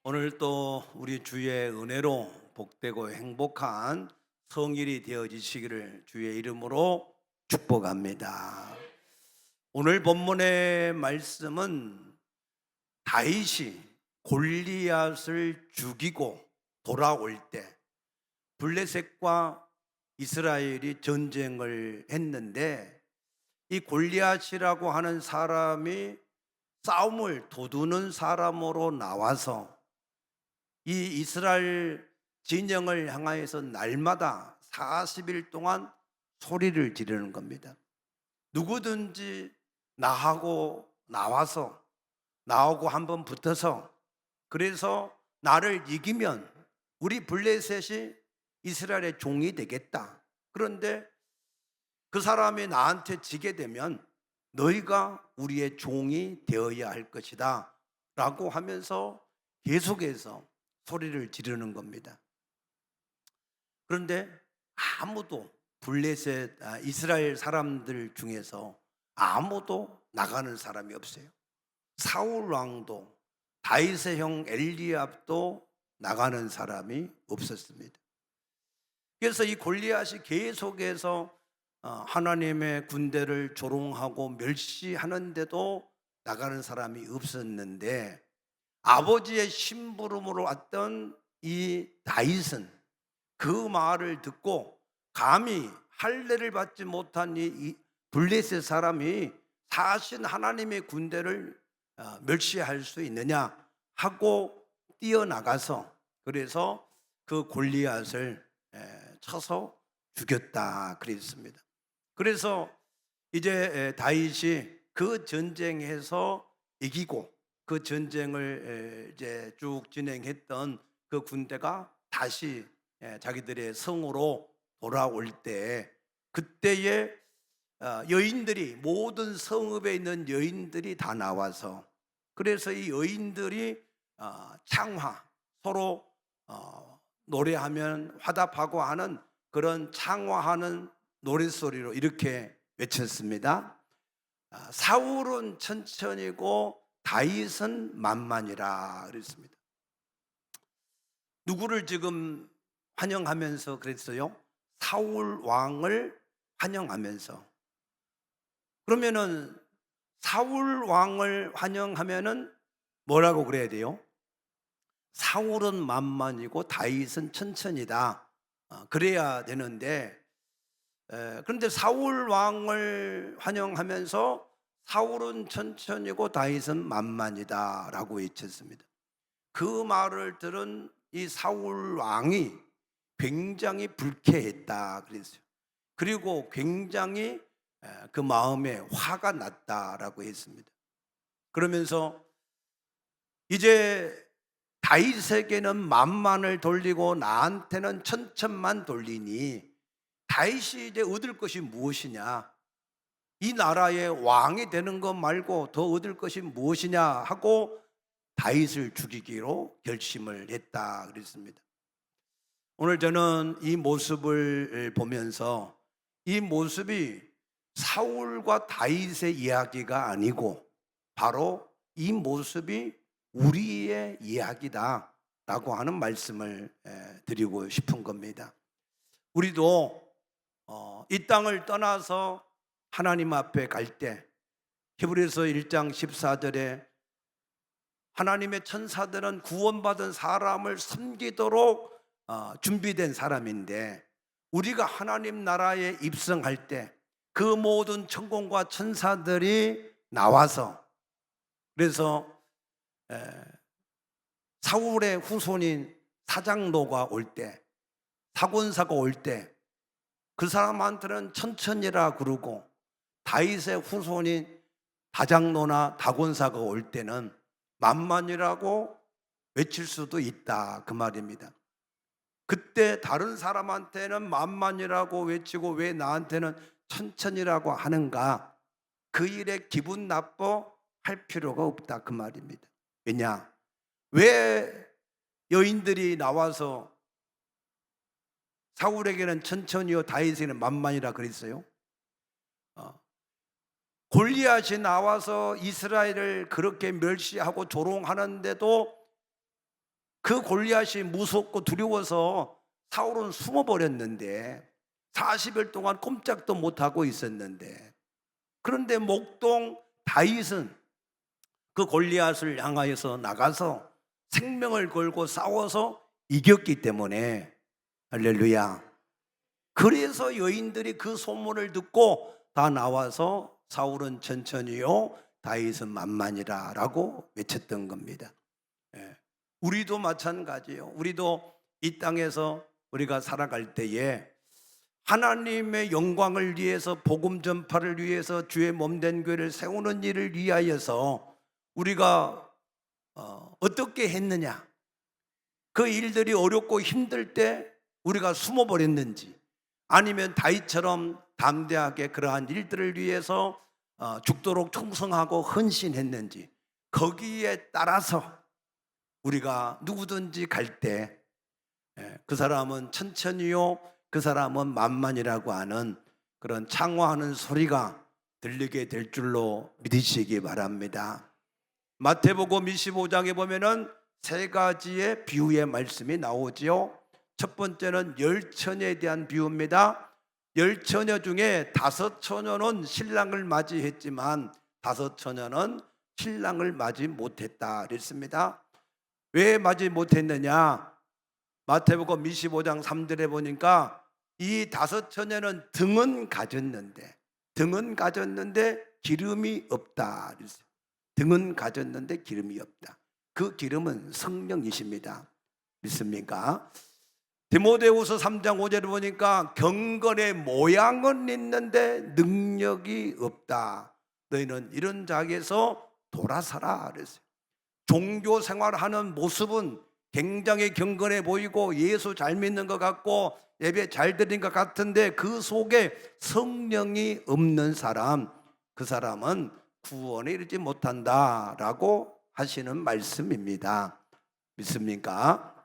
오늘 또 우리 주의 은혜로 복되고 행복한 성일이 되어지시기를 주의 이름으로 축복합니다. 오늘 본문의 말씀은 다윗이 골리앗을 죽이고 돌아올 때 블레셋과 이스라엘이 전쟁을 했는데, 이 골리앗이라고 하는 사람이 싸움을 도두는 사람으로 나와서 이 이스라엘 진영을 향하여서 날마다 40일 동안 소리를 지르는 겁니다. 누구든지 나하고 한번 붙어서, 그래서 나를 이기면 우리 블레셋이 이스라엘의 종이 되겠다. 그런데 그 사람이 나한테 지게 되면 너희가 우리의 종이 되어야 할 것이다 라고 하면서 계속해서 소리를 지르는 겁니다. 그런데 아무도 이스라엘 사람들 중에서 아무도 나가는 사람이 없어요. 사울 왕도, 다윗의 형 엘리압도 나가는 사람이 없었습니다. 그래서 이 골리앗이 계속해서 하나님의 군대를 조롱하고 멸시하는데도 나가는 사람이 없었는데, 아버지의 심부름으로 왔던 이 다윗은 그 말을 듣고 감히 할례를 받지 못한 이 블레셋 사람이 사신 하나님의 군대를 멸시할 수 있느냐 하고 뛰어나가서, 그래서 그 골리앗을 쳐서 죽였다 그랬습니다. 그래서 이제 다윗이 그 전쟁에서 이기고 그 전쟁을 이제 쭉 진행했던 그 군대가 다시 자기들의 성으로 돌아올 때, 그때에 여인들이, 모든 성읍에 있는 여인들이 다 나와서, 그래서 이 여인들이 창화, 서로 노래하면 화답하고 하는 그런 창화하는 노랫소리로 이렇게 외쳤습니다. 사울은 천천히고 다윗은 만만이라 그랬습니다. 누구를 지금 환영하면서 그랬어요? 사울 왕을 환영하면서. 그러면은 사울 왕을 환영하면은 뭐라고 그래야 돼요? 사울은 만만이고 다윗은 천천히다, 그래야 되는데, 그런데 사울 왕을 환영하면서 사울은 천천히고 다윗은 만만이다 라고 외쳤습니다. 그 말을 들은 이 사울 왕이 굉장히 불쾌했다 그랬어요. 그리고 굉장히 그 마음에 화가 났다라고 했습니다. 그러면서 이제 다윗에게는 만만을 돌리고 나한테는 천천만 돌리니 다윗이 이제 얻을 것이 무엇이냐, 이 나라의 왕이 되는 것 말고 더 얻을 것이 무엇이냐 하고 다윗을 죽이기로 결심을 했다 그랬습니다. 오늘 저는 이 모습을 보면서 이 모습이 사울과 다윗의 이야기가 아니고 바로 이 모습이 우리의 이야기다 라고 하는 말씀을 드리고 싶은 겁니다. 우리도 이 땅을 떠나서 하나님 앞에 갈 때, 히브리서 1장 14절에 하나님의 천사들은 구원받은 사람을 섬기도록 준비된 사람인데, 우리가 하나님 나라에 입성할 때 그 모든 천군과 천사들이 나와서, 그래서 사울의 후손인 사장노가 올 때, 사곤사가 올 때 그 사람한테는 천천히라 그러고, 다윗의 후손인 다장노나 다곤사가 올 때는 만만이라고 외칠 수도 있다 그 말입니다. 그때 다른 사람한테는 만만이라고 외치고 왜 나한테는 천천히라고 하는가, 그 일에 기분 나빠할 필요가 없다 그 말입니다. 왜냐? 왜 여인들이 나와서 사울에게는 천천히요 다윗에게는 만만이라 그랬어요? 골리앗이 나와서 이스라엘을 그렇게 멸시하고 조롱하는데도 그 골리앗이 무섭고 두려워서 사울은 숨어버렸는데 40일 동안 꼼짝도 못하고 있었는데, 그런데 목동 다윗은 그 골리앗을 향하여서 나가서 생명을 걸고 싸워서 이겼기 때문에, 할렐루야, 그래서 여인들이 그 소문을 듣고 다 나와서 사울은 천천히요 다윗은 만만이라 라고 외쳤던 겁니다. 우리도 마찬가지예요. 우리도 이 땅에서 우리가 살아갈 때에 하나님의 영광을 위해서, 복음 전파를 위해서 주의 몸된 교회를 세우는 일을 위하여서 우리가 어떻게 했느냐, 그 일들이 어렵고 힘들 때 우리가 숨어버렸는지, 아니면 다윗처럼 담대하게 그러한 일들을 위해서 죽도록 충성하고 헌신했는지, 거기에 따라서 우리가 누구든지 갈 때 그 사람은 천천히요 그 사람은 만만이라고 하는 그런 창화하는 소리가 들리게 될 줄로 믿으시기 바랍니다. 마태복음 25장에 보면은 세 가지의 비유의 말씀이 나오지요. 첫 번째는 열처녀에 대한 비유입니다. 열처녀 중에 5처녀는 신랑을 맞이했지만 5처녀는 신랑을 맞이 못했다 그랬습니다. 왜 맞이 못했느냐? 마태복음 25장 3절에 보니까 이 5처녀는 등은 가졌는데 기름이 없다 그랬어요. 등은 가졌는데 기름이 없다. 그 기름은 성령이십니다. 믿습니까? 디모데후서 3장 5절에 보니까 경건의 모양은 있는데 능력이 없다. 너희는 이런 자에게서 돌아서라 그랬어요. 종교 생활하는 모습은 굉장히 경건해 보이고 예수 잘 믿는 것 같고 예배 잘 드리는 것 같은데 그 속에 성령이 없는 사람, 그 사람은 구원에 이르지 못한다라고 하시는 말씀입니다. 믿습니까?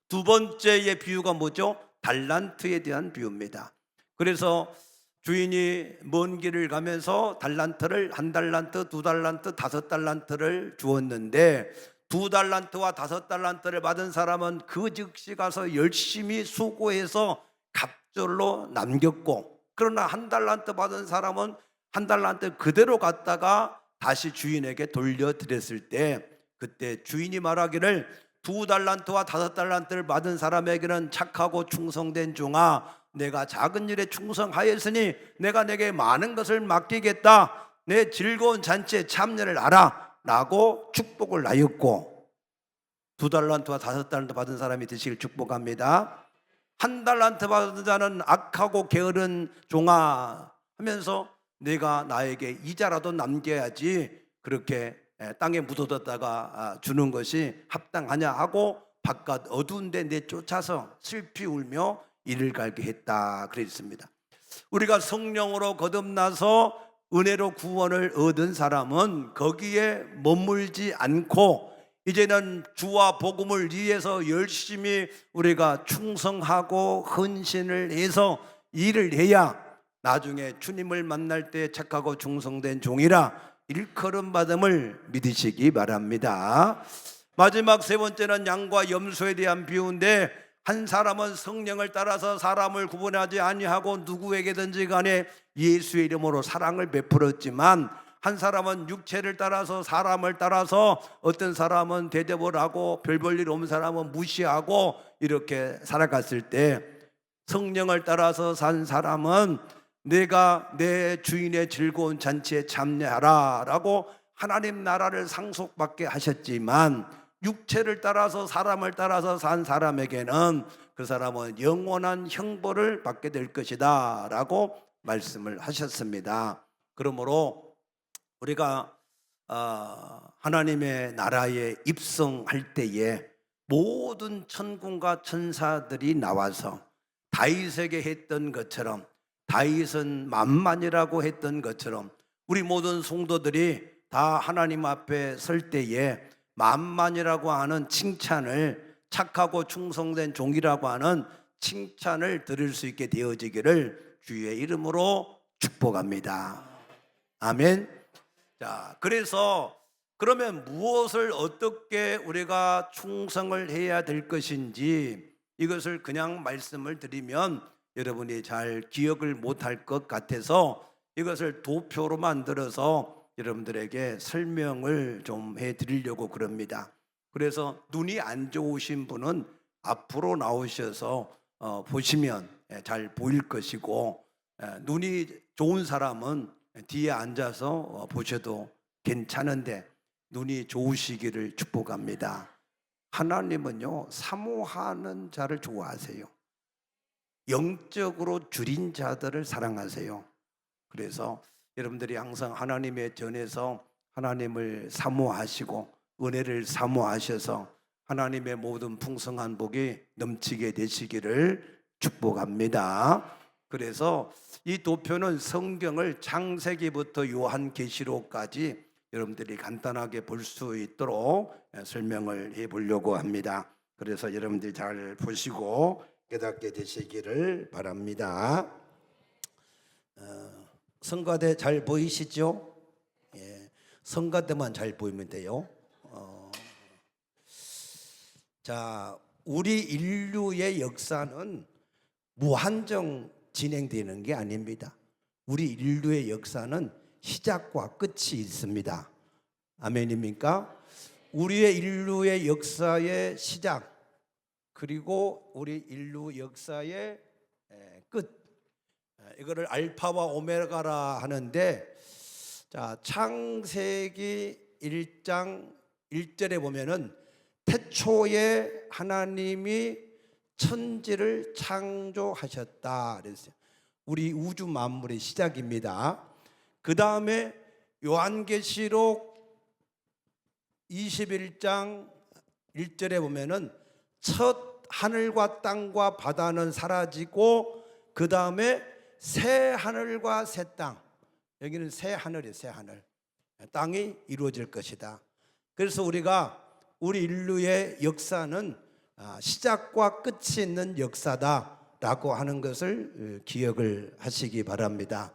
두 번째의 비유가 뭐죠? 달란트에 대한 비유입니다. 그래서 주인이 먼 길을 가면서 달란트를 1달란트, 2달란트, 5달란트를 주었는데 2달란트와 5달란트를 받은 사람은 그 즉시 가서 열심히 수고해서 갑절로 남겼고, 그러나 1달란트 받은 사람은 1달란트 그대로 갔다가 다시 주인에게 돌려드렸을 때, 그때 주인이 말하기를 2달란트와 5달란트를 받은 사람에게는 착하고 충성된 종아, 내가 작은 일에 충성하였으니 내가 내게 많은 것을 맡기겠다. 내 즐거운 잔치에 참여를 하라 라고 축복을 하였고, 2달란트와 5달란트 받은 사람이 되시길 축복합니다. 1달란트 받은 자는 악하고 게으른 종아 하면서 내가 나에게 이자라도 남겨야지 그렇게 땅에 묻어뒀다가 주는 것이 합당하냐 하고 바깥 어두운 데 내쫓아서 슬피 울며 이를 갈게 했다 그랬습니다. 우리가 성령으로 거듭나서 은혜로 구원을 얻은 사람은 거기에 머물지 않고 이제는 주와 복음을 위해서 열심히 우리가 충성하고 헌신을 해서 일을 해야 나중에 주님을 만날 때 착하고 충성된 종이라 일컬음 받음을 믿으시기 바랍니다. 마지막 세 번째는 양과 염소에 대한 비유인데, 한 사람은 성령을 따라서 사람을 구분하지 아니하고 누구에게든지 간에 예수의 이름으로 사랑을 베풀었지만, 한 사람은 육체를 따라서 사람을 따라서 어떤 사람은 대접을 하고 별 볼 일 없는 사람은 무시하고 이렇게 살아갔을 때, 성령을 따라서 산 사람은 내가 내 주인의 즐거운 잔치에 참여하라 라고 하나님 나라를 상속받게 하셨지만, 육체를 따라서 사람을 따라서 산 사람에게는 그 사람은 영원한 형벌을 받게 될 것이다 라고 말씀을 하셨습니다. 그러므로 우리가 하나님의 나라에 입성할 때에 모든 천군과 천사들이 나와서 다윗에게 했던 것처럼, 다윗은 만만이라고 했던 것처럼 우리 모든 성도들이 다 하나님 앞에 설 때에 만만이라고 하는 칭찬을, 착하고 충성된 종이라고 하는 칭찬을 들을 수 있게 되어지기를 주의 이름으로 축복합니다. 아멘. 자, 그래서 그러면 무엇을 어떻게 우리가 충성을 해야 될 것인지 이것을 그냥 말씀을 드리면 여러분이 잘 기억을 못할 것 같아서 이것을 도표로 만들어서 여러분들에게 설명을 좀 해드리려고 그럽니다. 그래서 눈이 안 좋으신 분은 앞으로 나오셔서 보시면 잘 보일 것이고, 눈이 좋은 사람은 뒤에 앉아서 보셔도 괜찮은데 눈이 좋으시기를 축복합니다. 하나님은요, 사모하는 자를 좋아하세요. 영적으로 줄인 자들을 사랑하세요. 그래서 여러분들이 항상 하나님의 전에서 하나님을 사모하시고 은혜를 사모하셔서 하나님의 모든 풍성한 복이 넘치게 되시기를 축복합니다. 그래서 이 도표는 성경을 창세기부터 요한계시록까지 여러분들이 간단하게 볼 수 있도록 설명을 해 보려고 합니다. 그래서 여러분들이 잘 보시고 깨닫게 되시기를 바랍니다. 성가대 잘 보이시죠? 예, 성가대만 잘 보이면 돼요. 자, 우리 인류의 역사는 무한정 진행되는 게 아닙니다. 우리 인류의 역사는 시작과 끝이 있습니다. 아멘입니까? 우리의 인류의 역사의 시작, 그리고 우리 인류 역사의 끝, 이거를 알파와 오메가라 하는데, 자, 창세기 1장 1절에 보면은 태초에 하나님이 천지를 창조하셨다 그랬어요. 우리 우주 만물의 시작입니다. 그 다음에 요한계시록 21장 1절에 보면은 첫 하늘과 땅과 바다는 사라지고 그 다음에 새 하늘과 새 땅, 여기는 새 하늘이에요. 새 하늘, 땅이 이루어질 것이다. 그래서 우리가 우리 인류의 역사는 시작과 끝이 있는 역사다라고 하는 것을 기억을 하시기 바랍니다.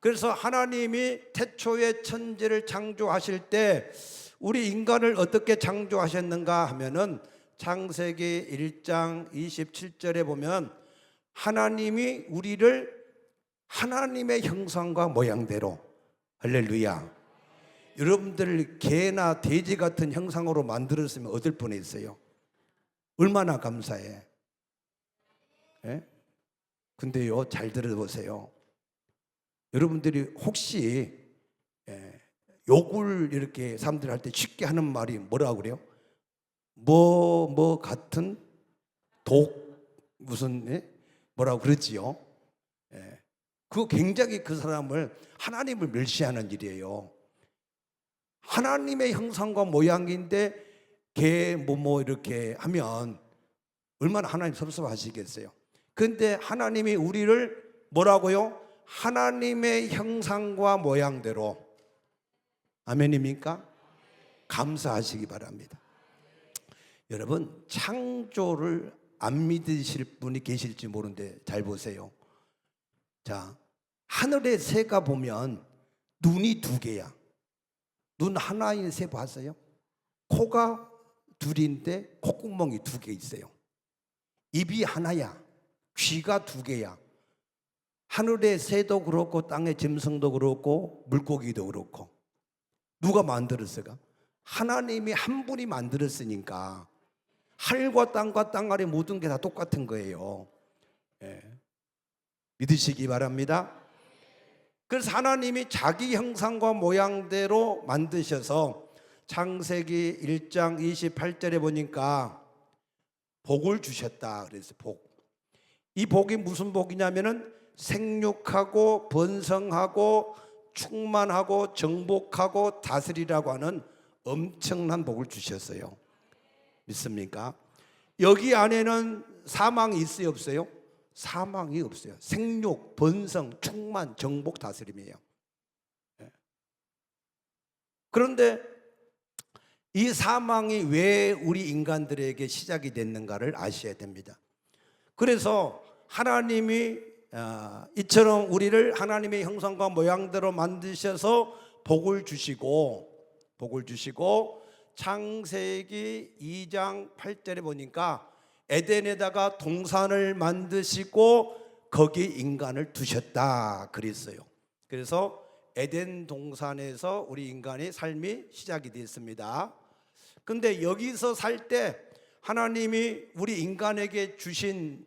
그래서 하나님이 태초에 천지를 창조하실 때 우리 인간을 어떻게 창조하셨는가 하면은 창세기 1장 27절에 보면 하나님이 우리를 하나님의 형상과 모양대로, 할렐루야, 여러분들 개나 돼지 같은 형상으로 만들었으면 어떨 뻔했어요? 얼마나 감사해. 예? 근데요, 잘 들어보세요. 여러분들이 혹시 욕을 이렇게 사람들 할 때 쉽게 하는 말이 뭐라고 그래요? 뭐 같은 독 무슨 뭐라고 그러지요? 그거 굉장히 그 사람을, 하나님을 멸시하는 일이에요. 하나님의 형상과 모양인데 개 뭐 이렇게 하면 얼마나 하나님 섭섭하시겠어요. 그런데 하나님이 우리를 뭐라고요? 하나님의 형상과 모양대로, 아멘입니까? 감사하시기 바랍니다. 여러분, 창조를 안 믿으실 분이 계실지 모르는데 잘 보세요. 자, 하늘의 새가 보면 눈이 두 개야. 눈 하나인 새 봤어요? 코가 둘인데 콧구멍이 두 개 있어요. 입이 하나야. 귀가 두 개야. 하늘의 새도 그렇고 땅의 짐승도 그렇고 물고기도 그렇고. 누가 만들었을까? 하나님이 한 분이 만들었으니까 하늘과 땅 아래 모든 게 다 똑같은 거예요. 믿으시기 바랍니다. 그래서 하나님이 자기 형상과 모양대로 만드셔서 창세기 1장 28절에 보니까 복을 주셨다 그래서 복. 이 복이 무슨 복이냐면은 생육하고 번성하고 충만하고 정복하고 다스리라고 하는 엄청난 복을 주셨어요. 믿습니까? 여기 안에는 사망이 있어요, 없어요? 사망이 없어요. 생육, 번성, 충만, 정복, 다스림이에요. 그런데 이 사망이 왜 우리 인간들에게 시작이 됐는가를 아셔야 됩니다. 그래서 하나님이 이처럼 우리를 하나님의 형상과 모양대로 만드셔서 복을 주시고 복을 주시고 창세기 2장 8절에 보니까 에덴에다가 동산을 만드시고 거기 인간을 두셨다 그랬어요. 그래서 에덴 동산에서 우리 인간의 삶이 시작이 됐습니다. 근데 여기서 살 때 하나님이 우리 인간에게 주신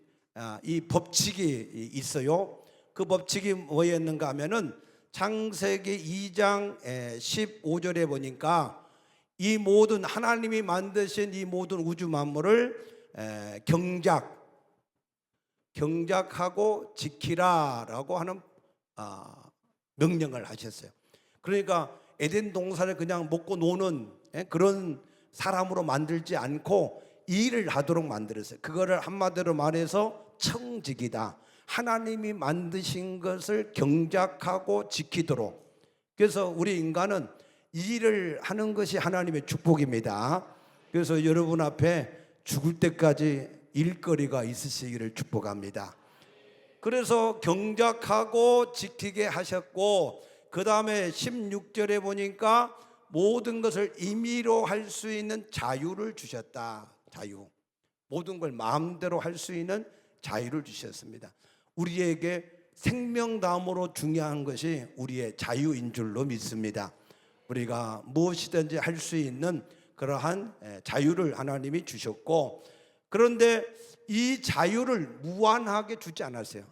이 법칙이 있어요. 그 법칙이 뭐였는가 하면은 창세기 2장 15절에 보니까 이 모든 하나님이 만드신 이 모든 우주 만물을 경작하고 지키라라고 하는 명령을 하셨어요. 그러니까 에덴 동산을 그냥 먹고 노는 그런 사람으로 만들지 않고 일을 하도록 만들었어요. 그거를 한마디로 말해서 청지기다. 하나님이 만드신 것을 경작하고 지키도록. 그래서 우리 인간은 일을 하는 것이 하나님의 축복입니다. 그래서 여러분 앞에 죽을 때까지 일거리가 있으시기를 축복합니다. 그래서 경작하고 지키게 하셨고, 그 다음에 16절에 보니까 모든 것을 임의로 할 수 있는 자유를 주셨다. 자유. 모든 걸 마음대로 할 수 있는 자유를 주셨습니다. 우리에게 생명 다음으로 중요한 것이 우리의 자유인 줄로 믿습니다. 우리가 무엇이든지 할 수 있는 그러한 자유를 하나님이 주셨고, 그런데 이 자유를 무한하게 주지 않았어요.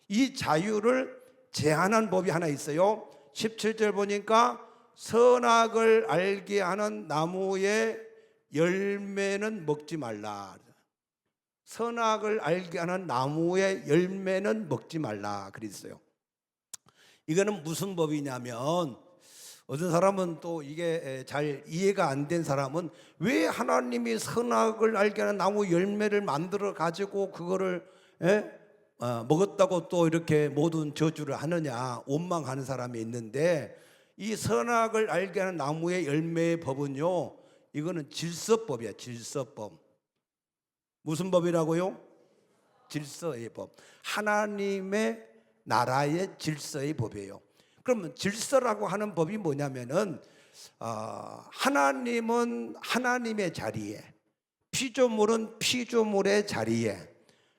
이 자유를 제한한 법이 하나 있어요. 17절 보니까 선악을 알게 하는 나무의 열매는 먹지 말라. 선악을 알게 하는 나무의 열매는 먹지 말라 그랬어요. 이거는 무슨 법이냐면, 어떤 사람은 또 이게 잘 이해가 안 된 사람은 왜 하나님이 선악을 알게 하는 나무 열매를 만들어 가지고 그거를 먹었다고 또 이렇게 모든 저주를 하느냐 원망하는 사람이 있는데, 이 선악을 알게 하는 나무의 열매의 법은요, 이거는 질서법이야. 질서법. 무슨 법이라고요? 질서의 법. 하나님의 나라의 질서의 법이에요. 그러면 질서라고 하는 법이 뭐냐면은 하나님은 하나님의 자리에, 피조물은 피조물의 자리에,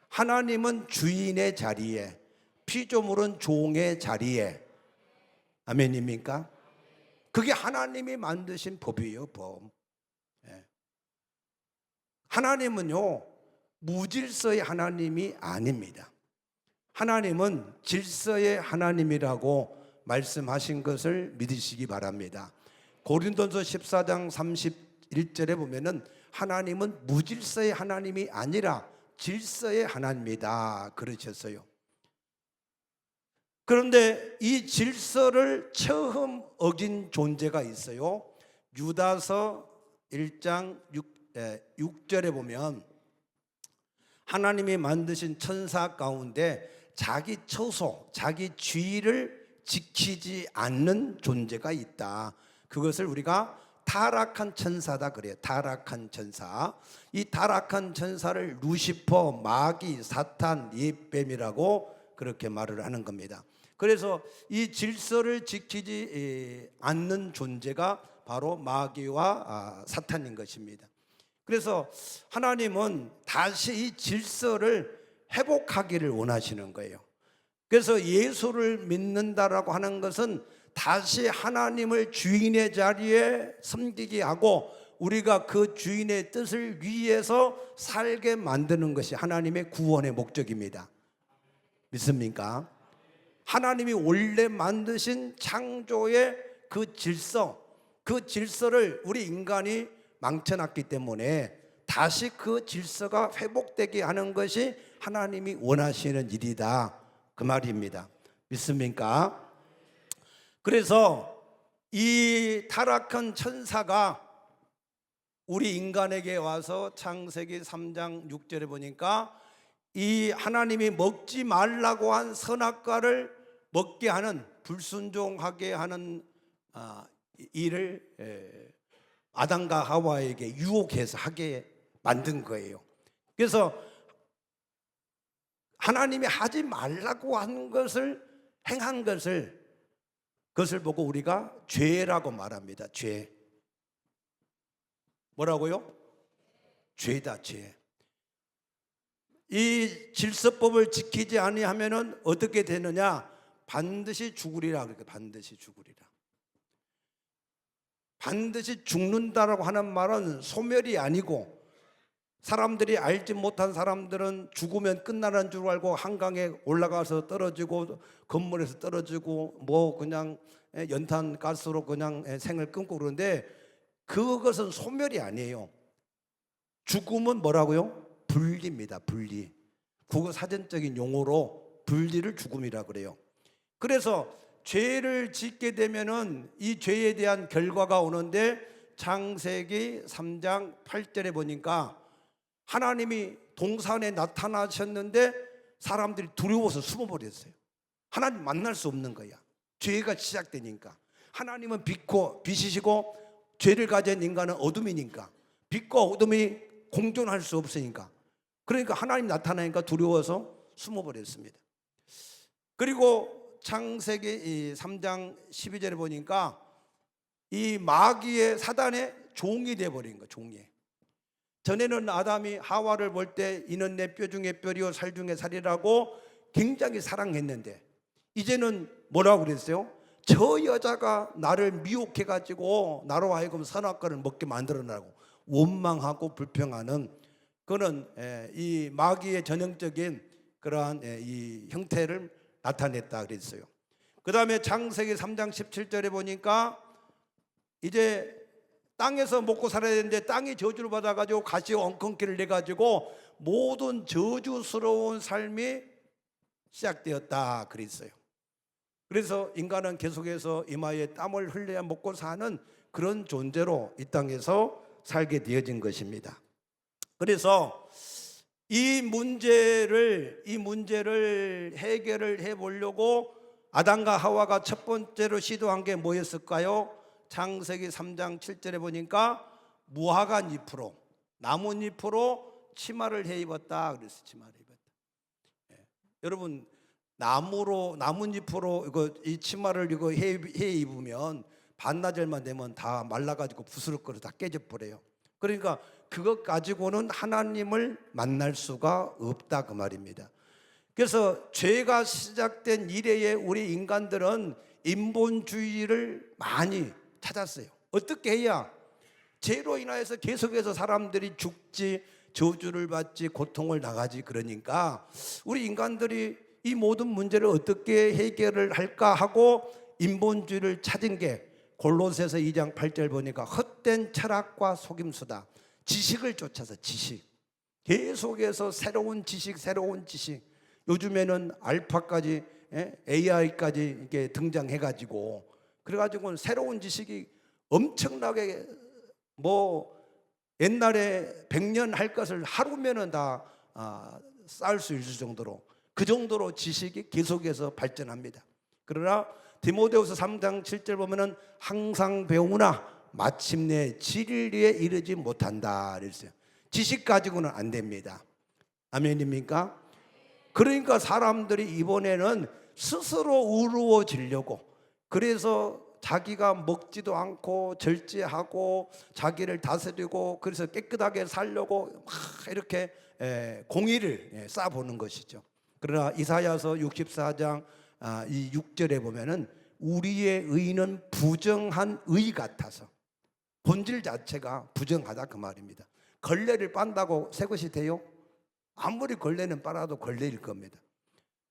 하나님은 주인의 자리에, 피조물은 종의 자리에. 아멘입니까? 그게 하나님이 만드신 법이에요. 법. 하나님은요 무질서의 하나님이 아닙니다. 하나님은 질서의 하나님이라고 말씀하신 것을 믿으시기 바랍니다. 고린도서 14장 31절에 보면은 하나님은 무질서의 하나님이 아니라 질서의 하나님이다 그러셨어요. 그런데 이 질서를 처음 어긴 존재가 있어요. 유다서 1장 6절에 보면 하나님이 만드신 천사 가운데 자기 처소, 자기 주의를 지키지 않는 존재가 있다. 그것을 우리가 타락한 천사다 그래요. 타락한 천사. 이 타락한 천사를 루시퍼, 마귀, 사탄, 예뱀이라고 그렇게 말을 하는 겁니다. 그래서 이 질서를 지키지 않는 존재가 바로 마귀와 사탄인 것입니다. 그래서 하나님은 다시 이 질서를 회복하기를 원하시는 거예요. 그래서 예수를 믿는다라고 하는 것은 다시 하나님을 주인의 자리에 섬기게 하고 우리가 그 주인의 뜻을 위해서 살게 만드는 것이 하나님의 구원의 목적입니다. 믿습니까? 하나님이 원래 만드신 창조의 그 질서, 그 질서를 우리 인간이 망쳐놨기 때문에 다시 그 질서가 회복되게 하는 것이 하나님이 원하시는 일이다 그 말입니다. 믿습니까? 그래서 이 타락한 천사가 우리 인간에게 와서 창세기 3장 6절에 보니까 이 하나님이 먹지 말라고 한 선악과를 먹게 하는, 불순종하게 하는 일을 아담과 하와에게 유혹해서 하게 만든 거예요. 그래서 하나님이 하지 말라고 한 것을 행한 것을, 그것을 보고 우리가 죄라고 말합니다. 죄. 뭐라고요? 죄다, 죄. 이 질서법을 지키지 아니하면은 어떻게 되느냐? 반드시 죽으리라. 그렇게 반드시 죽으리라. 반드시 죽는다라고 하는 말은 소멸이 아니고, 사람들이 알지 못한 사람들은 죽으면 끝나는 줄 알고 한강에 올라가서 떨어지고 건물에서 떨어지고 뭐 그냥 연탄 가스로 그냥 생을 끊고 그러는데, 그것은 소멸이 아니에요. 죽음은 뭐라고요? 분리입니다. 분리. 국어 사전적인 용어로 분리를 죽음이라 그래요. 그래서 죄를 짓게 되면은 이 죄에 대한 결과가 오는데, 창세기 3장 8절에 보니까 하나님이 동산에 나타나셨는데 사람들이 두려워서 숨어버렸어요. 하나님 만날 수 없는 거야. 죄가 시작되니까. 하나님은 빛이시고 죄를 가진 인간은 어둠이니까, 빛과 어둠이 공존할 수 없으니까, 그러니까 하나님 나타나니까 두려워서 숨어버렸습니다. 그리고 창세기 3장 12절에 보니까 이 마귀의 사단의 종이 되어버린 거예요. 종이. 전에는 아담이 하와를 볼 때 이는 내 뼈 중에 뼈리요 살 중에 살이라고 굉장히 사랑했는데, 이제는 뭐라고 그랬어요? 저 여자가 나를 미혹해가지고 나로 하여금 선악과를 먹게 만들어내고 원망하고 불평하는 그런 이 마귀의 전형적인 그러한 이 형태를 나타냈다 그랬어요. 그 다음에 창세기 3장 17절에 보니까 이제 땅에서 먹고 살아야 되는데 땅이 저주를 받아가지고 가시와 엉겅퀴를 내가지고 모든 저주스러운 삶이 시작되었다 그랬어요. 그래서 인간은 계속해서 이마에 땀을 흘려야 먹고 사는 그런 존재로 이 땅에서 살게 되어진 것입니다. 그래서 이 문제를 해결을 해보려고 아담과 하와가 첫 번째로 시도한 게 뭐였을까요? 창세기 3장 7절에 보니까 무화과 잎으로, 나뭇잎으로 치마를 해 입었다 그랬어요. 치마를 입었다. 여러분, 나뭇잎으로 이 치마를 해 입으면 반나절만 되면 다 말라가지고 부스럭거려 다 깨져버려요. 그러니까 그것 가지고는 하나님을 만날 수가 없다 그 말입니다. 그래서 죄가 시작된 이래에 우리 인간들은 인본주의를 많이 찾았어요. 어떻게 해야 죄로 인하여서 계속해서 사람들이 죽지, 저주를 받지, 고통을 당하지. 그러니까 우리 인간들이 이 모든 문제를 어떻게 해결을 할까 하고 인본주의를 찾은 게 골로새서 2장 8절 보니까 헛된 철학과 속임수다. 지식을 쫓아서 지식, 계속해서 새로운 지식, 요즘에는 알파까지 AI까지 이렇게 등장해가지고, 그래가지고 새로운 지식이 엄청나게 뭐 옛날에 100년 할 것을 하루면은 다 쌓을 수 있을 정도로, 그 정도로 지식이 계속해서 발전합니다. 그러나 디모데후서 3장 7절 보면은 항상 배우나 마침내 진리에 이르지 못한다 그랬어요. 지식 가지고는 안 됩니다. 아멘입니까? 그러니까 사람들이 이번에는 스스로 의로워지려고, 그래서 자기가 먹지도 않고 절제하고 자기를 다스리고, 그래서 깨끗하게 살려고 막 이렇게 공의를 쌓아보는 것이죠. 그러나 이사야서 64장 이 6절에 보면은 우리의 의는 부정한 의 같아서, 본질 자체가 부정하다 그 말입니다. 걸레를 빤다고 새 것이 돼요? 아무리 걸레는 빨아도 걸레일 겁니다.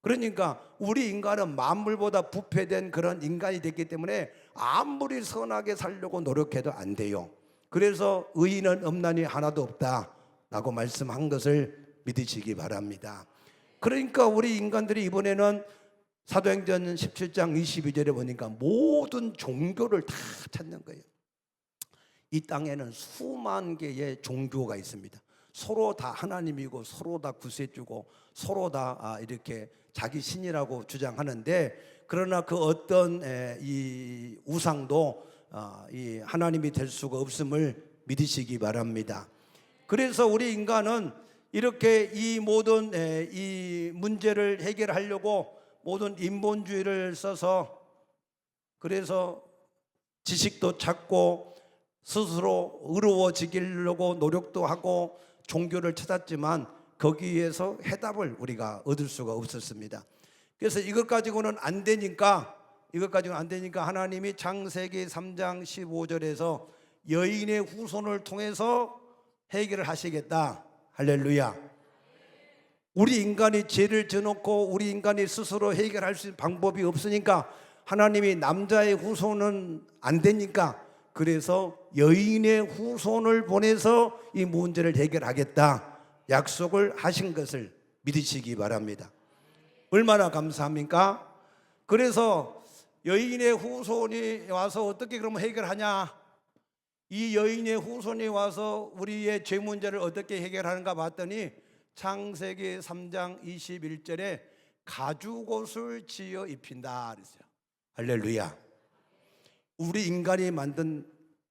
그러니까 우리 인간은 만물보다 부패된 그런 인간이 됐기 때문에 아무리 선하게 살려고 노력해도 안 돼요. 그래서 의인은 없나니 하나도 없다라고 말씀한 것을 믿으시기 바랍니다. 그러니까 우리 인간들이 이번에는 사도행전 17장 22절에 보니까 모든 종교를 다 찾는 거예요. 이 땅에는 수만 개의 종교가 있습니다. 서로 다 하나님이고 서로 다 구세주고 서로 다 이렇게 자기 신이라고 주장하는데, 그러나 그 어떤 이 우상도 이 하나님이 될 수가 없음을 믿으시기 바랍니다. 그래서 우리 인간은 이렇게 이 모든 이 문제를 해결하려고 모든 인본주의를 써서, 그래서 지식도 찾고 스스로 의로워지기려고 노력도 하고 종교를 찾았지만 거기에서 해답을 우리가 얻을 수가 없었습니다. 그래서 이것 가지고는 안 되니까 하나님이 창세기 3장 15절에서 여인의 후손을 통해서 해결을 하시겠다. 할렐루야. 우리 인간이 죄를 져놓고 우리 인간이 스스로 해결할 수 있는 방법이 없으니까 하나님이 남자의 후손은 안 되니까 그래서 여인의 후손을 보내서 이 문제를 해결하겠다 약속을 하신 것을 믿으시기 바랍니다. 얼마나 감사합니까? 그래서 여인의 후손이 와서 어떻게 그러면 해결하냐? 이 여인의 후손이 와서 우리의 죄 문제를 어떻게 해결하는가 봤더니 창세기 3장 21절에 가죽옷을 지어 입힌다 그랬어요. 할렐루야. 우리 인간이 만든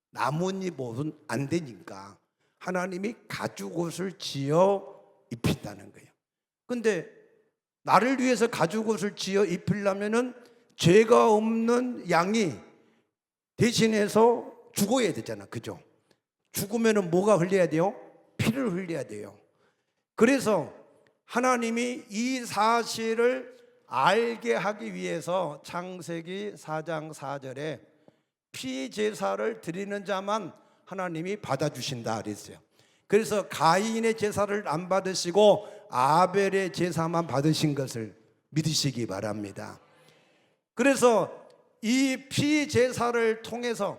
나뭇잎옷은 안 되니까 하나님이 가죽옷을 지어 입힌다는 거예요. 근데 나를 위해서 가죽옷을 지어 입히려면은 죄가 없는 양이 대신해서 죽어야 되잖아. 그죠? 죽으면은 뭐가 흘려야 돼요? 피를 흘려야 돼요. 그래서 하나님이 이 사실을 알게 하기 위해서 창세기 4장 4절에 피제사를 드리는 자만 하나님이 받아주신다 그랬어요. 그래서 가인의 제사를 안 받으시고 아벨의 제사만 받으신 것을 믿으시기 바랍니다. 그래서 이 피제사를 통해서만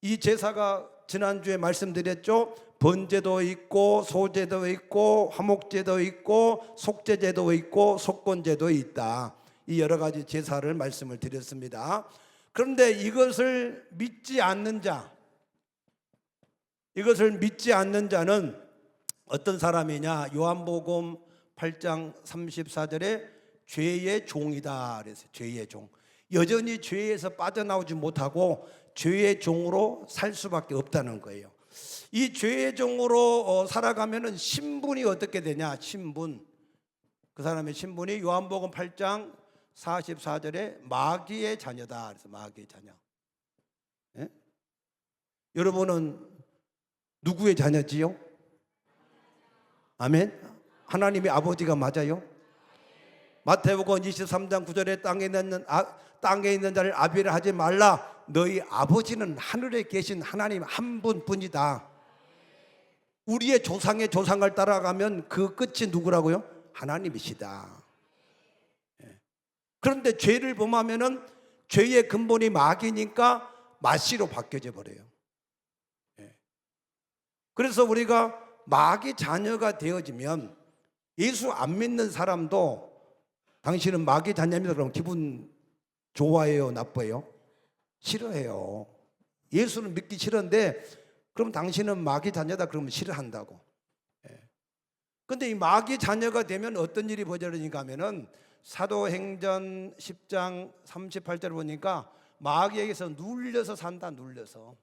이 제사가 지난주에 말씀드렸죠. 번제도 있고 소제도 있고 화목제도 있고 속죄제도 있고 속건제도 있다. 이 여러 가지 제사를 말씀을 드렸습니다. 그런데 이것을 믿지 않는 자는 어떤 사람이냐? 요한복음 8장 34절에 죄의 종이다 그랬어요. 죄의 종. 여전히 죄에서 빠져나오지 못하고 죄의 종으로 살 수밖에 없다는 거예요. 이 죄의 종으로 살아가면은 신분이 어떻게 되냐? 신분. 그 사람의 신분이 요한복음 8장 44절에 마귀의 자녀다. 그래서 마귀의 자녀. 예? 여러분은 누구의 자녀지요? 아멘. 하나님의 아버지가 맞아요? 마태복음 23장 9절에 땅에 있는 자를 아비라 하지 말라. 너희 아버지는 하늘에 계신 하나님 한 분뿐이다. 우리의 조상의 조상을 따라가면 그 끝이 누구라고요? 하나님이시다. 그런데 죄를 범하면은 죄의 근본이 마귀니까 마씨로 바뀌어져 버려요. 그래서 우리가 마귀 자녀가 되어지면 예수 안 믿는 사람도 당신은 마귀 자녀입니다 그러면 기분 좋아해요? 나빠요? 싫어해요. 예수는 믿기 싫은데 그럼 당신은 마귀 자녀다 그러면 싫어한다고. 그런데 이 마귀 자녀가 되면 어떤 일이 벌어지는가 하면은 사도행전 10장 38절 보니까 마귀에게서 눌려서 산다. 눌려서.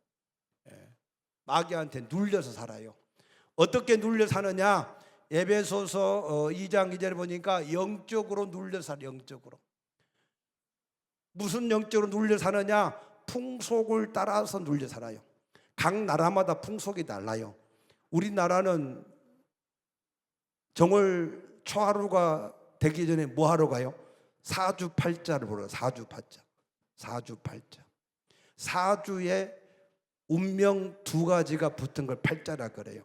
마귀한테 눌려서 살아요. 어떻게 눌려 사느냐? 에베소서 2장 2절에 보니까 영적으로 눌려 살아요. 영적으로. 무슨 영적으로 눌려 사느냐? 풍속을 따라서 눌려 살아요. 각 나라마다 풍속이 달라요. 우리나라는 정월 초하루가 되기 전에 뭐 하러 가요? 사주팔자를 보러. 사주팔자. 사주에 운명 두 가지가 붙은 걸 팔자라 그래요.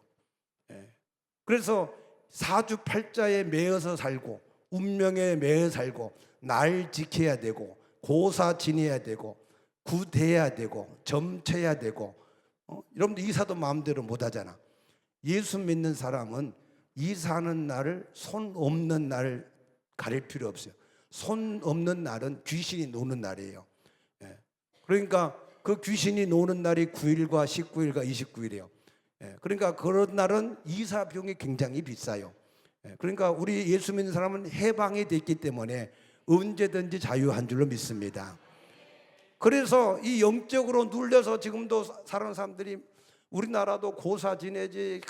그래서 사주팔자에 매여서 살고 운명에 매여 살고 날 지켜야 되고 고사 지내야 되고 굿해야 되고 점쳐야 되고 여러분들 이사도 마음대로 못 하잖아. 예수 믿는 사람은 이사하는 날을 손 없는 날을 가릴 필요 없어요. 손 없는 날은 귀신이 노는 날이에요. 그러니까 그 귀신이 노는 날이 9일과 19일과 29일이에요. 그러니까 그런 날은 이사 비용이 굉장히 비싸요. 그러니까 우리 예수 믿는 사람은 해방이 됐기 때문에 언제든지 자유한 줄로 믿습니다. 그래서 이 영적으로 눌려서 지금도 사는 사람들이 우리나라도 고사 지내지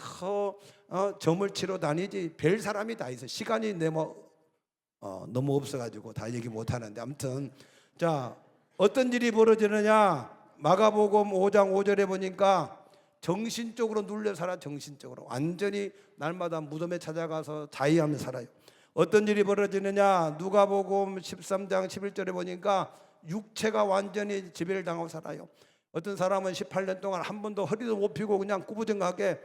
점을 치러 다니지 별 사람이 다 있어. 시간이 너무 없어가지고 다 얘기 못하는데 아무튼 자 어떤 일이 벌어지느냐? 마가복음 5장 5절에 보니까 정신적으로 눌려 살아. 정신적으로 완전히 날마다 무덤에 찾아가서 자의하며 살아요. 어떤 일이 벌어지느냐, 누가복음 13장 11절에 보니까 육체가 완전히 지배를 당하고 살아요. 어떤 사람은 18년 동안 한 번도 허리도 못 펴고 그냥 꾸부정하게,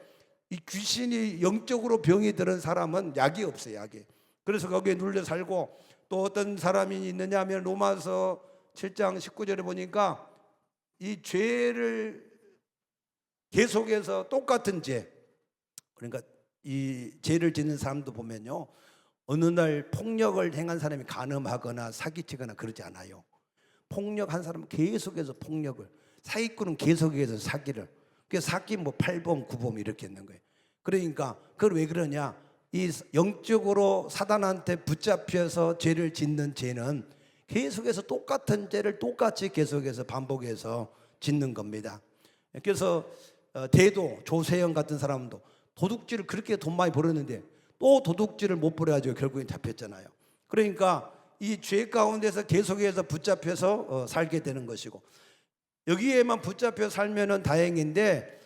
이 귀신이 영적으로 병이 들은 사람은 약이 없어요. 약이. 그래서 거기에 눌려 살고, 또 어떤 사람이 있느냐 하면 로마서 7장 19절에 보니까 이 죄를 계속해서 똑같은 죄, 그러니까 이 죄를 짓는 사람도 보면요, 어느 날 폭력을 행한 사람이 간음하거나 사기치거나 그러지 않아요. 폭력한 사람은 계속해서 폭력을, 사기꾼은 계속해서 사기를, 그 사기 뭐 8범 9범 이렇게 있는 거예요. 그러니까 그걸 왜 그러냐, 이 영적으로 사단한테 붙잡혀서 죄를 짓는 죄는 계속해서 똑같은 죄를 똑같이 계속해서 반복해서 짓는 겁니다. 그래서 대도 조세영 같은 사람도 도둑질을 그렇게 돈 많이 벌었는데 또 도둑질을 못 벌여가지고 결국엔 잡혔잖아요. 그러니까 이 죄 가운데서 계속해서 붙잡혀서 살게 되는 것이고, 여기에만 붙잡혀 살면은 다행인데,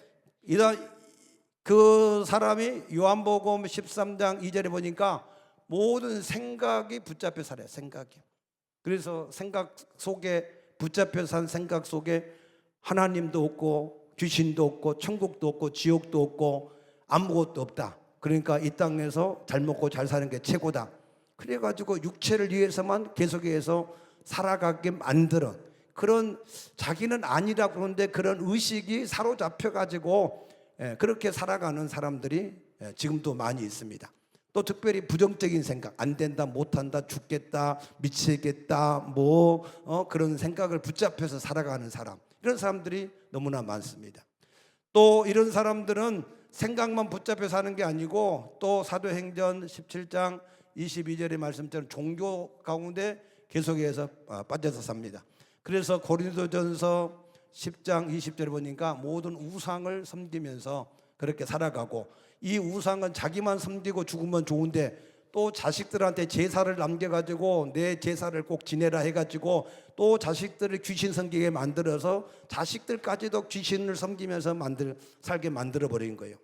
그 사람이 요한복음 13장 2절에 보니까 모든 생각이 붙잡혀 살아요. 생각이. 그래서 생각 속에 붙잡혀 산 생각 속에 하나님도 없고 귀신도 없고 천국도 없고 지옥도 없고 아무것도 없다. 그러니까 이 땅에서 잘 먹고 잘 사는 게 최고다. 그래가지고 육체를 위해서만 계속해서 살아가게 만드는 그런, 자기는 아니라 그러는데 그런 의식이 사로잡혀가지고 그렇게 살아가는 사람들이 지금도 많이 있습니다. 또 특별히 부정적인 생각, 안 된다, 못한다, 죽겠다, 미치겠다, 그런 생각을 붙잡혀서 살아가는 사람, 이런 사람들이 너무나 많습니다. 또 이런 사람들은 생각만 붙잡혀 사는 게 아니고, 또 사도행전 17장 22절의 말씀처럼 종교 가운데 계속해서 빠져서 삽니다. 그래서 고린도전서 10장 20절에 보니까 모든 우상을 섬기면서 그렇게 살아가고, 이 우상은 자기만 섬기고 죽으면 좋은데 또 자식들한테 제사를 남겨가지고 내 제사를 꼭 지내라 해가지고 또 자식들을 귀신 섬기게 만들어서 자식들까지도 귀신을 섬기면서 살게 만들어버린 거예요.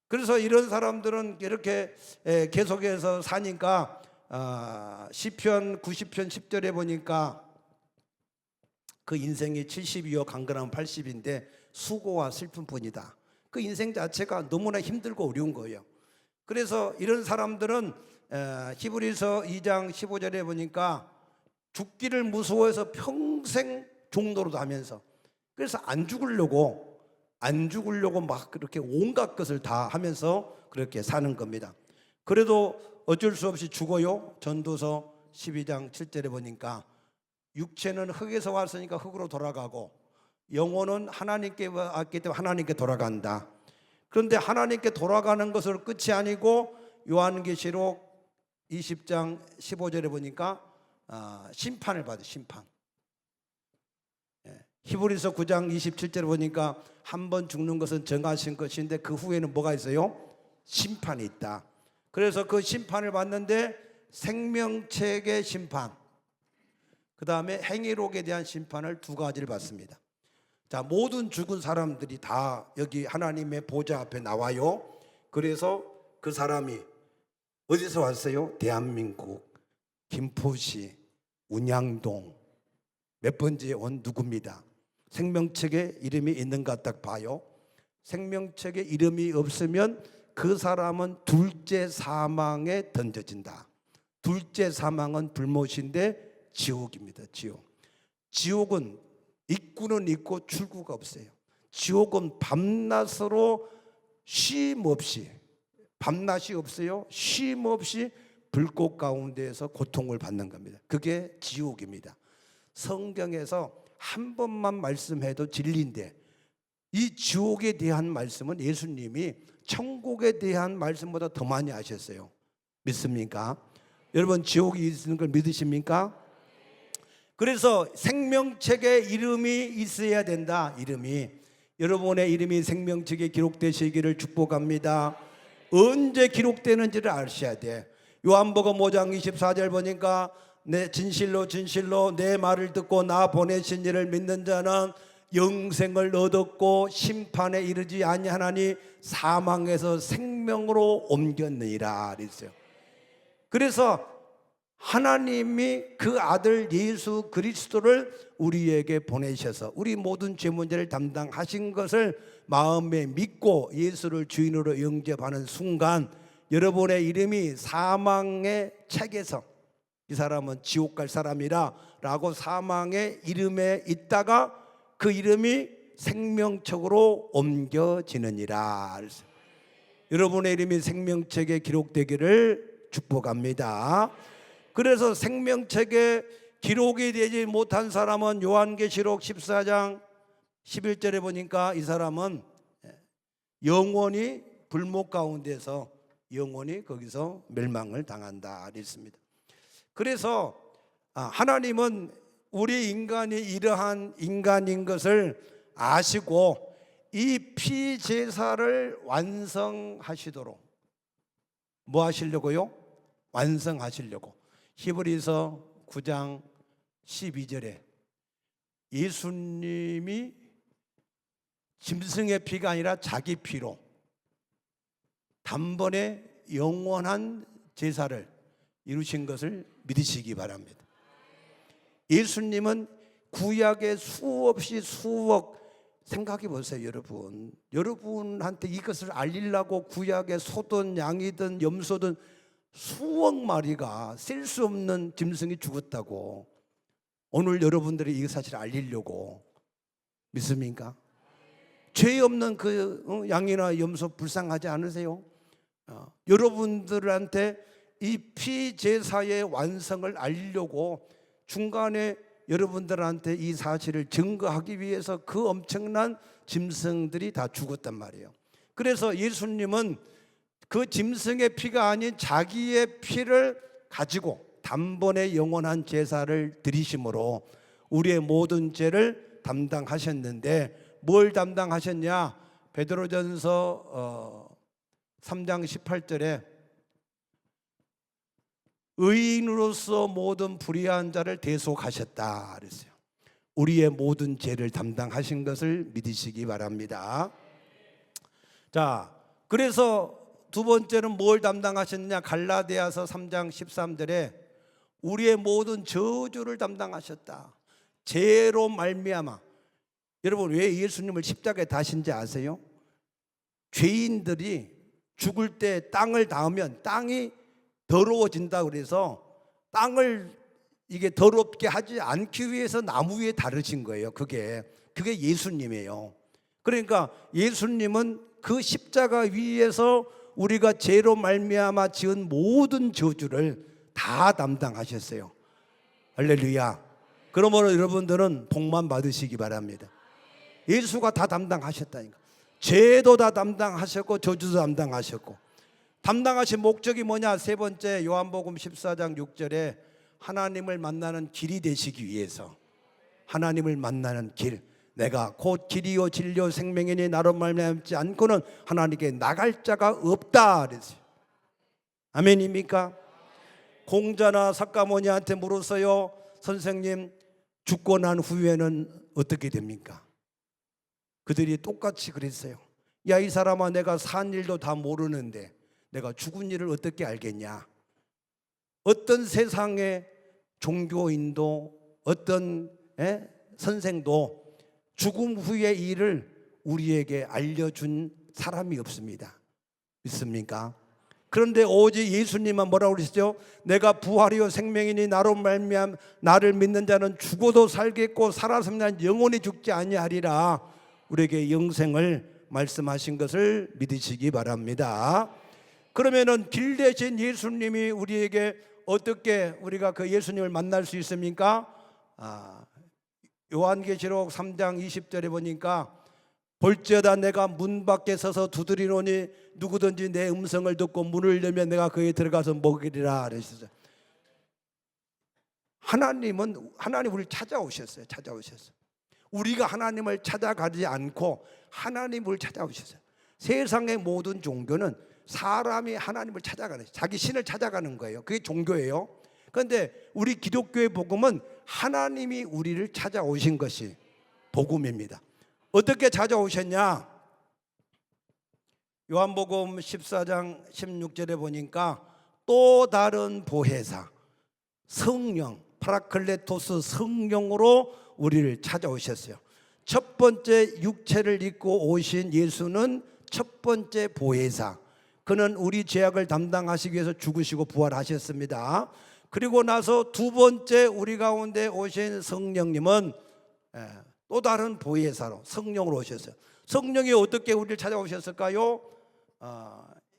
그래서 이런 사람들은 이렇게 계속해서 사니까 시편 90편 10절에 보니까 그 인생이 70이요 강건하면 80인데 수고와 슬픔뿐이다. 그 인생 자체가 너무나 힘들고 어려운 거예요. 그래서 이런 사람들은 히브리서 2장 15절에 보니까 죽기를 무서워해서 평생 종노릇 하면서, 그래서 안 죽으려고 막 그렇게 온갖 것을 다 하면서 그렇게 사는 겁니다. 그래도 어쩔 수 없이 죽어요. 전도서 12장 7절에 보니까 육체는 흙에서 왔으니까 흙으로 돌아가고 영혼은 하나님께 왔기 때문에 하나님께 돌아간다. 그런데 하나님께 돌아가는 것으로 끝이 아니고 요한계시록 20장 15절에 보니까 심판을 받아요. 심판. 히브리서 9장 27절에 보니까 한 번 죽는 것은 정하신 것인데 그 후에는 뭐가 있어요? 심판이 있다. 그래서 그 심판을 받는데 생명책의 심판, 그 다음에 행위록에 대한 심판을 두 가지를 받습니다. 자, 모든 죽은 사람들이 다 여기 하나님의 보좌 앞에 나와요. 그래서 그 사람이 어디서 왔어요? 대한민국 김포시 운양동 몇 번지에 온 누구입니다. 생명책에 이름이 있는가 딱 봐요. 생명책에 이름이 없으면 그 사람은 둘째 사망에 던져진다. 둘째 사망은 불못인데 지옥입니다. 지옥은 입구는 있고 출구가 없어요. 지옥은 밤낮으로 쉼없이, 밤낮이 없어요. 쉼없이 불꽃 가운데에서 고통을 받는 겁니다. 그게 지옥입니다. 성경에서 한 번만 말씀해도 진리인데 이 지옥에 대한 말씀은 예수님이 천국에 대한 말씀보다 더 많이 하셨어요. 믿습니까? 여러분, 지옥이 있는 걸 믿으십니까? 그래서 생명책에 이름이 있어야 된다. 여러분의 이름이 생명책에 기록되시기를 축복합니다. 언제 기록되는지를 아셔야 돼. 요한복음 5장 24절 보니까 내 진실로 내 말을 듣고 나 보내신 이를 믿는 자는 영생을 얻었고 심판에 이르지 아니하나니 사망에서 생명으로 옮겼느니라 그랬어요. 그래서 하나님이 그 아들 예수 그리스도를 우리에게 보내셔서 우리 모든 죄 문제를 담당하신 것을 마음에 믿고 예수를 주인으로 영접하는 순간 여러분의 이름이 사망의 책에서 이 사람은 지옥 갈 사람이라 라고 사망의 이름에 있다가 그 이름이 생명책으로 옮겨지느니라. 여러분의 이름이 생명책에 기록되기를 축복합니다. 그래서 생명책에 기록이 되지 못한 사람은 요한계시록 14장 11절에 보니까 이 사람은 영원히 불목 가운데서 영원히 거기서 멸망을 당한다 그랬습니다. 그래서 하나님은 우리 인간이 이러한 인간인 것을 아시고 이 피제사를 완성하시도록 뭐 하시려고요? 완성하시려고 히브리서 9장 12절에 예수님이 짐승의 피가 아니라 자기 피로 단번에 영원한 제사를 이루신 것을 믿으시기 바랍니다. 예수님은 구약에 수없이 수억 생각해 보세요. 여러분한테 이것을 알리려고 구약에 소든 양이든 염소든 수억 마리가 셀 수 없는 짐승이 죽었다고 오늘 여러분들이 이 사실을 알리려고 믿습니까? 죄 없는 그 양이나 염소 불쌍하지 않으세요? 여러분들한테 이 피제사의 완성을 알리려고 중간에 여러분들한테 이 사실을 증거하기 위해서 그 엄청난 짐승들이 다 죽었단 말이에요. 그래서 예수님은 그 짐승의 피가 아닌 자기의 피를 가지고 단번에 영원한 제사를 드리심으로 우리의 모든 죄를 담당하셨는데 뭘 담당하셨냐? 베드로전서 3장 18절에 의인으로서 모든 불의한 자를 대속하셨다 그랬어요. 우리의 모든 죄를 담당하신 것을 믿으시기 바랍니다. 자, 그래서 두 번째는 뭘 담당하셨냐? 갈라디아서 3장 13절에 우리의 모든 저주를 담당하셨다. 죄로 말미암아. 여러분 왜 예수님을 십자가에 다신지 아세요? 죄인들이 죽을 때 땅을 닿으면 땅이 더러워진다 그래서 땅을 이게 더럽게 하지 않기 위해서 나무 위에 다르신 거예요. 그게 예수님이에요. 그러니까 예수님은 그 십자가 위에서 우리가 죄로 말미암아 지은 모든 저주를 다 담당하셨어요. 할렐루야. 그러므로 여러분들은 복만 받으시기 바랍니다. 예수가 다 담당하셨다니까. 죄도 다 담당하셨고 저주도 담당하셨고. 담당하신 목적이 뭐냐? 세 번째 요한복음 14장 6절에 하나님을 만나는 길이 되시기 위해서 하나님을 만나는 길, 내가 곧 길이요 진리요 생명이니 나로 말미암지 않고는 하나님께 나갈 자가 없다 그랬어요. 아멘입니까? 공자나 석가모니한테 물었어요. 선생님, 죽고 난 후에는 어떻게 됩니까? 그들이 똑같이 그랬어요. 야, 이 사람아, 내가 산 일도 다 모르는데 내가 죽은 일을 어떻게 알겠냐? 어떤 세상의 종교인도 어떤 선생도 죽음 후의 일을 우리에게 알려준 사람이 없습니다. 믿습니까? 그런데 오직 예수님만 뭐라고 그러시죠? 내가 부활이요 생명이니 나로 말미암 나를 믿는 자는 죽어도 살겠고 살아서는 영원히 죽지 아니하리라. 우리에게 영생을 말씀하신 것을 믿으시기 바랍니다. 그러면은 길 대신 예수님이 우리에게 어떻게 우리가 그 예수님을 만날 수 있습니까? 요한계시록 3장 20절에 보니까 볼지어다 내가 문 밖에 서서 두드리노니 누구든지 내 음성을 듣고 문을 열면 내가 그에 들어가서 먹이리라 그러셨어요. 하나님 우리를 찾아오셨어요. 우리가 하나님을 찾아가지 않고 하나님을 찾아오셨어요. 세상의 모든 종교는 사람이 하나님을 찾아가는, 자기 신을 찾아가는 거예요. 그게 종교예요. 그런데 우리 기독교의 복음은 하나님이 우리를 찾아오신 것이 복음입니다. 어떻게 찾아오셨냐? 요한복음 14장 16절에 보니까 또 다른 보혜사 성령 파라클레토스 성령으로 우리를 찾아오셨어요. 첫 번째 육체를 입고 오신 예수는 첫 번째 보혜사, 그는 우리 죄악을 담당하시기 위해서 죽으시고 부활하셨습니다. 그리고 나서 두 번째 우리 가운데 오신 성령님은 또 다른 보혜사로 성령으로 오셨어요. 성령이 어떻게 우리를 찾아오셨을까요?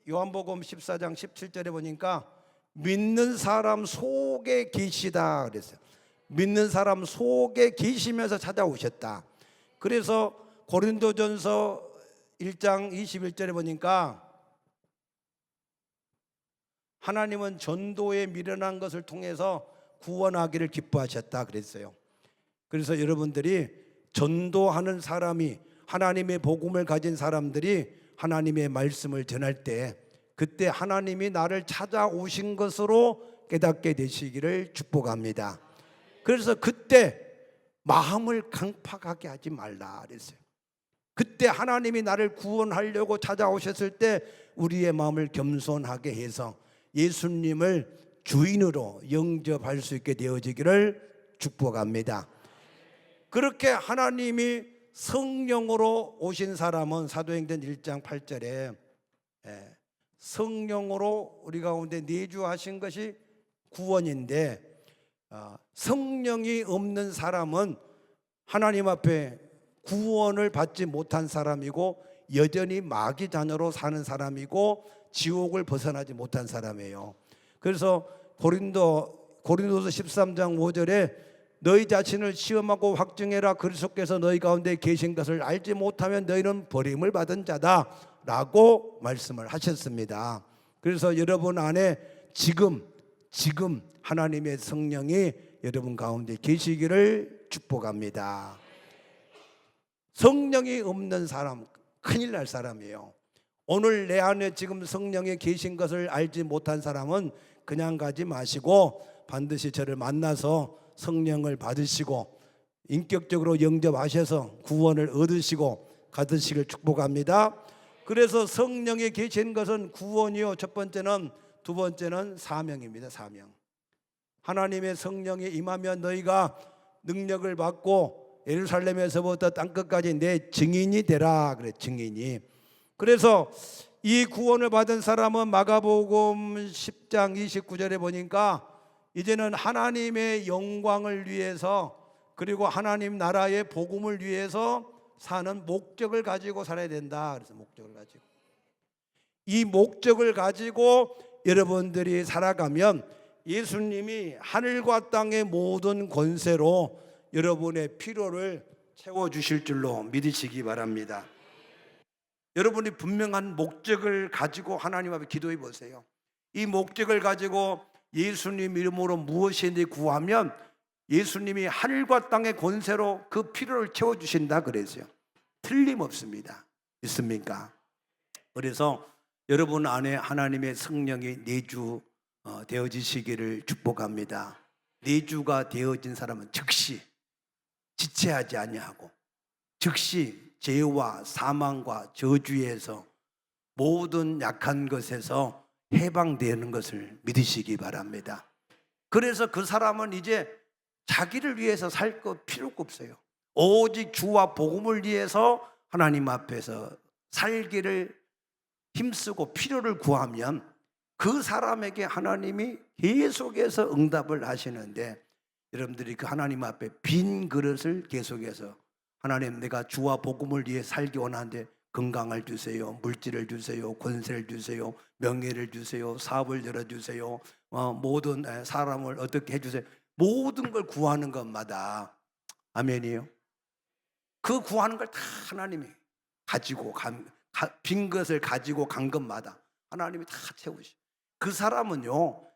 요한복음 14장 17절에 보니까 믿는 사람 속에 계시다 그랬어요. 믿는 사람 속에 계시면서 찾아오셨다. 그래서 고린도전서 1장 21절에 보니까 하나님은 전도에 미련한 것을 통해서 구원하기를 기뻐하셨다 그랬어요. 그래서 여러분들이 전도하는 사람이, 하나님의 복음을 가진 사람들이 하나님의 말씀을 전할 때 그때 하나님이 나를 찾아오신 것으로 깨닫게 되시기를 축복합니다. 그래서 그때 마음을 강팍하게 하지 말라 그랬어요. 그때 하나님이 나를 구원하려고 찾아오셨을 때 우리의 마음을 겸손하게 해서 예수님을 주인으로 영접할 수 있게 되어지기를 축복합니다. 그렇게 하나님이 성령으로 오신 사람은 사도행전 1장 8절에 성령으로 우리 가운데 내주하신 것이 구원인데, 성령이 없는 사람은 하나님 앞에 구원을 받지 못한 사람이고 여전히 마귀 자녀로 사는 사람이고 지옥을 벗어나지 못한 사람이에요. 그래서 고린도서 13장 5절에 너희 자신을 시험하고 확증해라. 그리스도께서 너희 가운데 계신 것을 알지 못하면 너희는 버림을 받은 자다 라고 말씀을 하셨습니다. 그래서 여러분 안에 지금 하나님의 성령이 여러분 가운데 계시기를 축복합니다. 성령이 없는 사람 큰일 날 사람이에요. 오늘 내 안에 지금 성령이 계신 것을 알지 못한 사람은 그냥 가지 마시고 반드시 저를 만나서 성령을 받으시고 인격적으로 영접하셔서 구원을 얻으시고 가드시길 축복합니다. 그래서 성령이 계신 것은 구원이요 첫 번째는, 두 번째는 사명입니다. 사명. 하나님의 성령이 임하면 너희가 능력을 받고 예루살렘에서부터 땅끝까지 내 증인이 되라 그래. 증인이. 그래서 이 구원을 받은 사람은 마가복음 10장 29절에 보니까 이제는 하나님의 영광을 위해서 그리고 하나님 나라의 복음을 위해서 사는 목적을 가지고 살아야 된다. 그래서 목적을 가지고, 이 목적을 가지고 여러분들이 살아가면 예수님이 하늘과 땅의 모든 권세로 여러분의 필요를 채워주실 줄로 믿으시기 바랍니다. 여러분이 분명한 목적을 가지고 하나님 앞에 기도해 보세요. 이 목적을 가지고 예수님 이름으로 무엇이든지 구하면 예수님이 하늘과 땅의 권세로 그 필요를 채워주신다 그랬어요. 틀림없습니다. 믿습니까? 그래서 여러분 안에 하나님의 성령이 내주 되어지시기를 축복합니다. 내주가 되어진 사람은 즉시 지체하지 아니하고 즉시 죄와 사망과 저주에서 모든 약한 것에서 해방되는 것을 믿으시기 바랍니다. 그래서 그 사람은 이제 자기를 위해서 살 것 필요가 없어요. 오직 주와 복음을 위해서 하나님 앞에서 살기를 힘쓰고 필요를 구하면 그 사람에게 하나님이 계속해서 응답을 하시는데, 여러분들이 그 하나님 앞에 빈 그릇을 계속해서 하나님, 내가 주와 복음을 위해 살기 원하는데 건강을 주세요, 물질을 주세요, 권세를 주세요, 명예를 주세요, 사업을 열어주세요, 모든 사람을 어떻게 해주세요. 모든 걸 구하는 것마다, 아멘이요, 그 구하는 걸 다 하나님이 가지고 빈 것을 가지고 간 것마다 하나님이 다 채우시. 그 사람은요,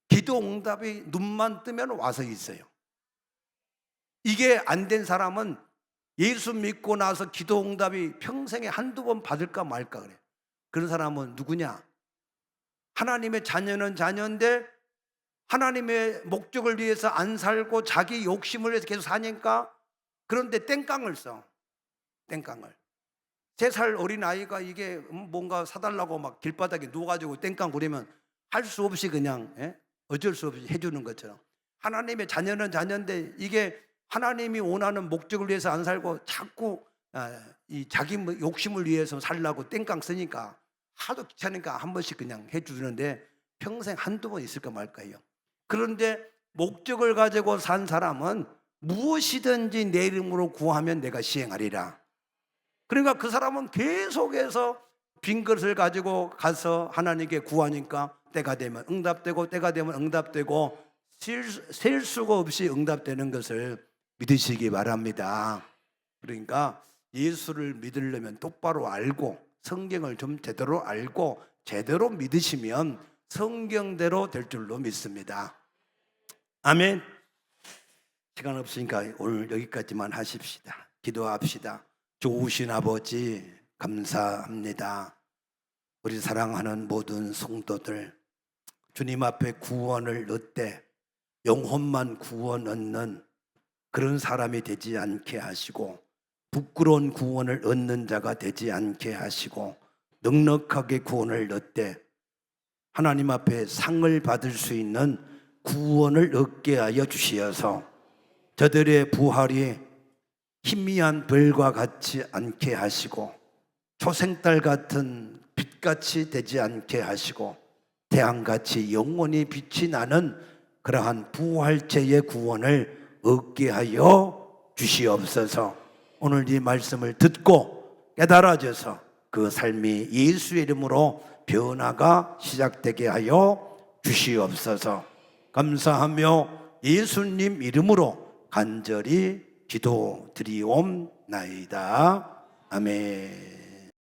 기도 응답이 눈만 뜨면 와서 있어요. 이게 안 된 사람은 예수 믿고 나서 기도 응답이 평생에 한두 번 받을까 말까 그래. 그런 사람은 누구냐? 하나님의 자녀는 자녀인데 하나님의 목적을 위해서 안 살고 자기 욕심을 위해서 계속 사니까, 그런데 땡깡을 써. 땡깡을. 3살 어린 아이가 이게 뭔가 사달라고 막 길바닥에 누워가지고 땡깡 부리면 할 수 없이 그냥 어쩔 수 없이 해주는 것처럼, 하나님의 자녀는 자녀인데 이게 하나님이 원하는 목적을 위해서 안 살고 자꾸 이 자기 욕심을 위해서 살라고 땡깡 쓰니까 하도 귀찮으니까 한 번씩 그냥 해주는데 평생 한두 번 있을까 말까요. 그런데 목적을 가지고 산 사람은 무엇이든지 내 이름으로 구하면 내가 시행하리라. 그러니까 그 사람은 계속해서 빈 그릇을 가지고 가서 하나님께 구하니까 때가 되면 응답되고 때가 되면 응답되고 셀 수가 없이 응답되는 것을 믿으시기 바랍니다. 그러니까 예수를 믿으려면 똑바로 알고 성경을 좀 제대로 알고 제대로 믿으시면 성경대로 될 줄로 믿습니다. 아멘. 시간 없으니까 오늘 여기까지만 하십시다. 기도합시다. 좋으신 아버지 감사합니다. 우리 사랑하는 모든 성도들, 주님 앞에 구원을 얻되 영혼만 구원 얻는 그런 사람이 되지 않게 하시고, 부끄러운 구원을 얻는 자가 되지 않게 하시고, 넉넉하게 구원을 얻되 하나님 앞에 상을 받을 수 있는 구원을 얻게 하여 주시어서 저들의 부활이 희미한 별과 같지 않게 하시고 초생달 같은 빛같이 되지 않게 하시고 태양같이 영원히 빛이 나는 그러한 부활체의 구원을 얻게 하여 주시옵소서. 오늘 이 말씀을 듣고 깨달아져서 그 삶이 예수의 이름으로 변화가 시작되게 하여 주시옵소서. 감사하며 예수님 이름으로 간절히 기도드리옵나이다. 아멘.